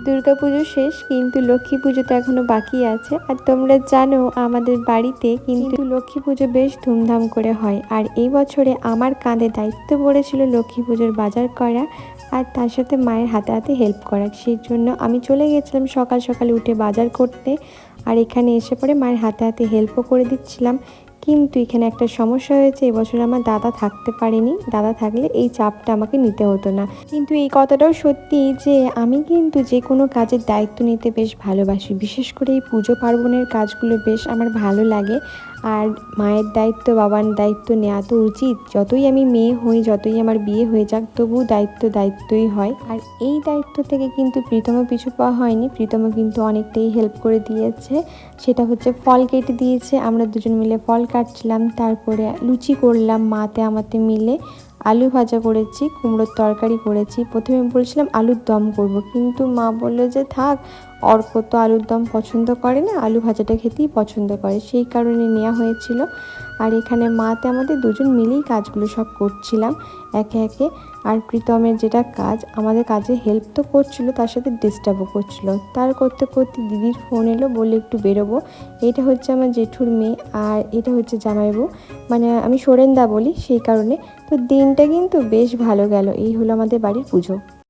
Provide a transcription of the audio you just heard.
দুর্গাপুজো শেষ, কিন্তু লক্ষ্মী পুজো তো এখনো বাকি আছে। আর তোমরা জানো আমাদের বাড়িতে কিন্তু লক্ষ্মী পুজো বেশ ধুমধাম করে হয়। আর এই বছরে আমার কাঁধে দায়িত্ব পড়েছিল লক্ষ্মী পুজোর বাজার করা আর তার সাথে মায়ের হাতে হাতে হেল্প করা। সেই জন্য আমি চলে গেছিলাম সকাল সকালে উঠে বাজার করতে। আর এখানে এসে পরে মায়ের হাতে হাতে হেল্পও করে দিচ্ছিলাম। কিন্তু এখানে একটা সমস্যা হয়েছে, এবছর আমার দাদা থাকতে পারেনি। দাদা থাকলে এই চাপটা আমাকে নিতে হতো না। কিন্তু এই কথাটাও সত্যি যে আমি কিন্তু যে কোনো কাজের দায়িত্ব নিতে বেশ ভালোবাসি। বিশেষ করে এই পুজো পার্বণের কাজগুলো বেশ আমার ভালো লাগে। আর মায়ের দায়িত্ব, বাবার দায়িত্ব নেওয়া তো উচিত। যতই আমি মেয়ে হই, যতই আমার বিয়ে হয়ে যাক, তবুও দায়িত্বই হয়। আর এই দায়িত্ব থেকে কিন্তু প্রীতমও পিছু পাওয়া হয়নি। প্রীতমও কিন্তু অনেকটাই হেল্প করে দিয়েছে। সেটা হচ্ছে ফল কেটে দিয়েছে, আমরা দুজন মিলে ফল কাটছিলাম। তারপরে লুচি করলাম মাতে আমাতে মিলে, আলু ভাজা করেছি, কুমড়োর তরকারি করেছি। প্রথমে বলছিলাম আলুর দম করব, কিন্তু মা বললো যে থাক, অর্ক তো আলুর দম পছন্দ করে না, আলু ভাজাটা খেতেই পছন্দ করে, সেই কারণে নেওয়া হয়েছিল। আর এখানে মাতে আমাদের দুজন মিলেই কাজগুলো সব করছিলাম একে একে। আর প্রীতমের যেটা কাজ, আমাদের কাজে হেল্প তো করছিল, তার সাথে ডিস্টার্বও করছিল। তার করতে করতে দিদির ফোন এলো, বলে একটু বেরোবো। এটা হচ্ছে আমার জেঠুর মেয়ে, আর এটা হচ্ছে জামাইবু, মানে আমি সোরেনদা বলি সেই কারণে। তো দিনটা কিন্তু বেশ ভালো গেল। এই হলো আমাদের বাড়ির পুজো।